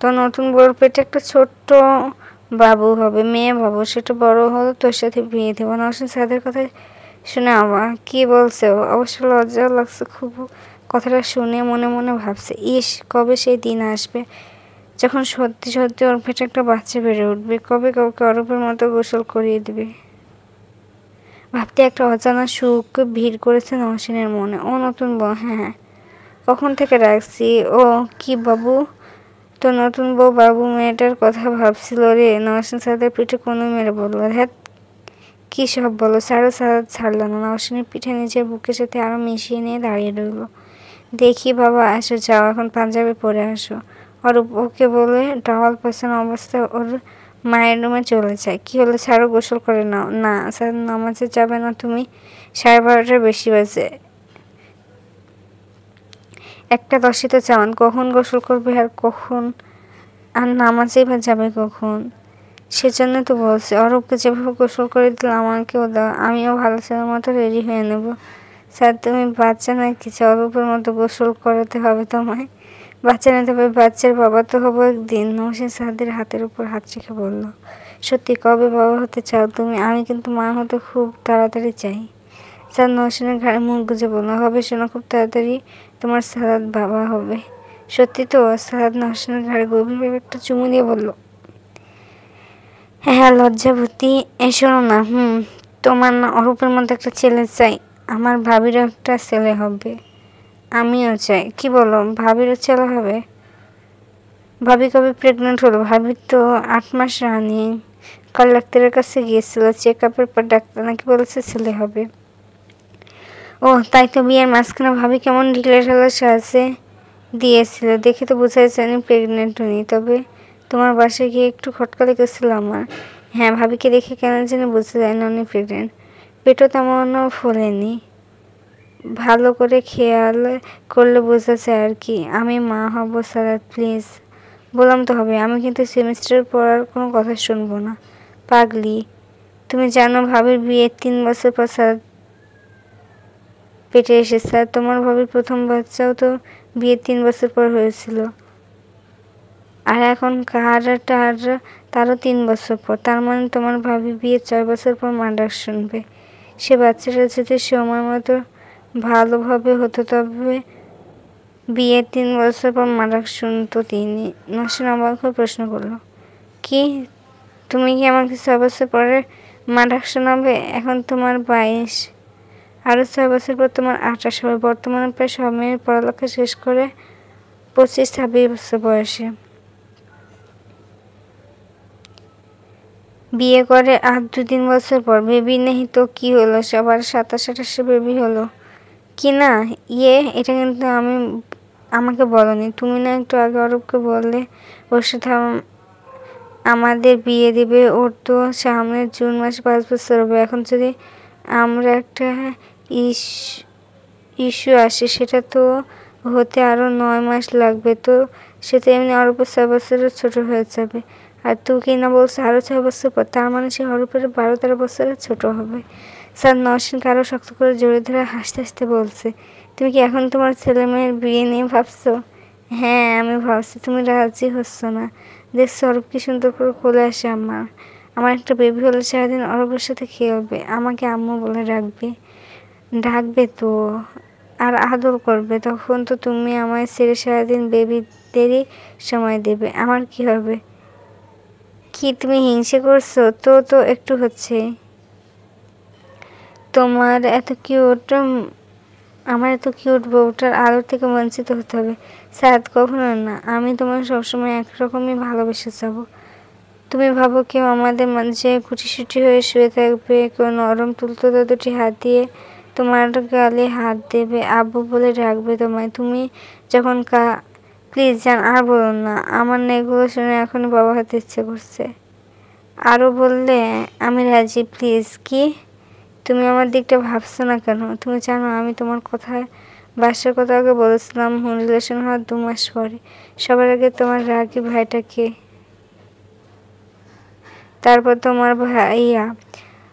তো নতুন বউর পেটে একটা ছোট্ট বাবু হবে, মেয়ে বাবু। সেটা বড় হলো তোর সাথে বিয়ে দেবো। নহসিন সাদের কথা শুনে আবার কি বলছে, অবশ্য লজ্জাও লাগছে খুব। কথাটা শুনে মনে মনে ভাবছে, ইস, কবে সেই দিন আসবে যখন সত্যি সত্যি ওর পেটে একটা বাচ্চা বেড়ে উঠবে। কবে কাউকে অরূপের মতো গোসল করিয়ে দেবে। ভাবতে একটা অজানা সুখ ভিড় করেছে নহসিনের মনে। ও নতুন বউ? হ্যাঁ। কখন থেকে রাখছি। ও কি বাবু? তো নতুন বউ বাবু মেয়েটার কথা ভাবছিল রে। নহসিন সাদের পিঠে কোনো মেরে বলল, ধ্যাত কি সব বলো, ছাড়ো। সাদাত ছাড়ল না। নহসিনের পিঠে নিজের বুকের সাথে আরো মিশিয়ে নিয়ে দাঁড়িয়ে রইল। দেখি বাবা, আসো যাও, এখন পাঞ্জাবি পরে আসো। অরূপ ওকে বলে টাওয়াল পেছানো অবস্থায় ওর মায়ের রুমে চলে যায়। কি হলো, ছাড়ো, গোসল করে নাও। না স্যার, নামাজে যাবে না তুমি? 12:30 বেশি বাজে, 1:10 তো চাওয়ান। কখন গোসল করবে আর কখন আর নামাজেই বা যাবে কখন? সেজন্য তো বলছি, অরূপকে যেভাবে গোসল করে দিল আমাকেও দাও, আমিও ভালো ছেলের মতো রেডি হয়ে নেব। স্যার, তুমি বাচ্চা নয় কিছু, অরূপের মতো গোসল করাতে হবে তোমায়? বাচ্চা না, তবে বাচ্চার বাবা তো হবো একদিন। নওশীন স্যারদের হাতের উপর হাত রেখে বলল, সত্যি কবে বাবা হতে চাও তুমি? আমি কিন্তু মা হতে খুব তাড়াতাড়ি চাই। স্যার নওশীনের ঘাড়ে মুখ গুজে বলল, হবে শোনো, খুব তাড়াতাড়ি তোমার সালাদ বাবা হবে। সত্যি তো? সালাদ নওশীনের ঘাড়ে গভীরভাবে একটা চুমু দিয়ে বলল, হ্যাঁ লজ্জাবতী। শোনো না, তোমার না অরূপের মধ্যে একটা ছেলে চাই? আমার ভাবিরও একটা ছেলে হবে। আমিও চাই। কি বলো, ভাবিরও ছেলে হবে? ভাবি কবে প্রেগনেন্ট হলো? ভাবির তো 8 মাস রানিং। কাল ডাক্তারের কাছে গিয়েছিল, চেক আপের পর ডাক্তার নাকি বলেছে ছেলে হবে। ও তাই তো, বিয়ের মাঝখানে ভাবি কেমন ঢিলেঢালা সাজে দিয়েছিল, দেখে তো বোঝাই যায়নি প্রেগনেন্ট উনি। তবে তোমার বাসায় গিয়ে একটু খটকা লেগেছিল আমার। হ্যাঁ, ভাবিকে দেখে কেন যেন বোঝা যায় না উনি প্রেগনেন্ট। পেটও তেমনও ফোলেনি, ভালো করে খেয়াল করলে বোঝা যায় আর কি। আমি মা হব সারাত, প্লিজ। বললাম তো হবে। আমি কিন্তু সেমিস্টার পড়ার কোনো কথা শুনবো না। পাগলি, তুমি জানো ভাবির বিয়ের 3 বছর পর সারাত পেটে এসেছে, আর তোমার ভাবির প্রথম বাচ্চাও তো বিয়ের 3 বছর পর হয়েছিল। আর এখন তারও 3 বছর পর। তার মানে তোমার ভাবি বিয়ের 4 বছর পর মা ডাক শুনবে। সে বাচ্চাটা যদি সময় মতো ভালোভাবে হতো, তবে বিয়ের 3 বছর পর মা ডাক শুনতো তিনি। নওশীন অবাক হয়ে প্রশ্ন করল, কি? তুমি কি আমাকে 6 বছর পরে মা ডাক শোনাবে? এখন তোমার 22, আরও 6 বছর পর তোমার 28 হবে। বর্তমানে প্রায় সব মেয়ের পড়ালেখা শেষ করে 25-26 বছর বয়সে বিয়ে করে, আর 2-3 বছর পর বেবি নেই তো কি হলো, সবার 27-28 বেবি হলো কি না? এটা কিন্তু আমাকে বলনি তুমি, না একটু আগে অরূপকে বললে ওর সাথে আমাদের বিয়ে দিবে। ওর তো সামনের জুন মাসে 5 বছর হবে। এখন যদি আমরা একটা ইস্যু আসে, সেটা তো হতে আরও 9 মাস লাগবে। তো সেটা এমনি অরূপের 6 বছরের ছোট হয়ে যাবে। আর তুই কি না বলছে আরও 6 বছর পর, তার মানে সে অরূপের 12-13 বছরের ছোট হবে। স্যার নওশীনকে আরও শক্ত করে জড়িয়ে ধরে হাসতে হাসতে বলছে, তুমি কি এখন তোমার ছেলে মেয়ের বিয়ে নিয়ে ভাবছো? হ্যাঁ, আমি ভাবছি। তুমি রাজি হচ্ছ না? দেখছো অরূপ কি সুন্দর করে কোলে আসে আমার একটা বেবি হলে সারাদিন অরূপের সাথে খেলবে, আমাকে আম্মু বলে ডাকবে তো, আর আদর করবে। তখন তো তুমি আমায় ছেড়ে সারাদিন বেবিদেরই সময় দেবে, আমার কি হবে? কি তুমি হিংসে করছো? তো একটু হচ্ছে। আমার এত কিউট বউটার আদর থেকে বঞ্চিত হতে হবে? সাদ, কখনো না। আমি তোমার সবসময় একরকমই ভালোবেসে যাব। তুমি ভাবো কেউ আমাদের মাঝে কুটিসুটি হয়ে শুয়ে থাকবে? কেউ নরম তুলতুলে 2টি হাত দিয়ে তোমার গালে হাত দেবে, আব্বু বলে ডাকবে তোমায় তুমি যখন প্লিজ জান, আর বলুন না। আমার না এগুলো শুনে এখনই বাবা হতে ইচ্ছে করছে। আরও বললে আমি রাজি, প্লিজ। কি? তুমি আমার দিকটা ভাবছো না কেন? তুমি জানো আমি তোমার বাসার কথা আগে বলেছিলাম রিলেশন হওয়ার 2 মাস পরে। সবার আগে তোমার রাগী ভাইটাকে, তারপর তোমার ভাইয়া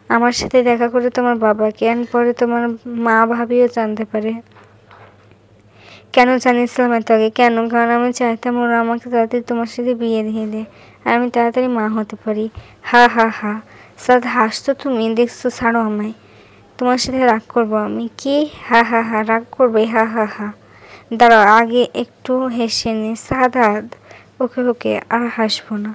আমার সাথে দেখা করে তোমার বাবাকে, এন্ড পরে তোমার মা ভাবিও জানতে পারে। কেন জানিয়েছিলাম এত আগে? কেন? কারণ আমি চাইতাম ওরা আমাকে তাড়াতাড়ি তোমার সাথে বিয়ে দিয়ে দেয় আর আমি তাড়াতাড়ি মা হতে পারি। হা হা হা। সাদ, হাসতো তুমি? দেখছো, ছাড়ো আমায়। তোমার সাথে রাগ করবো আমি? কি? হা হা হা, রাগ করবে? হা হা হা। দাঁড়াও, আগে একটু হেসে নি। সাদাত, ওকে আর হাসবো না।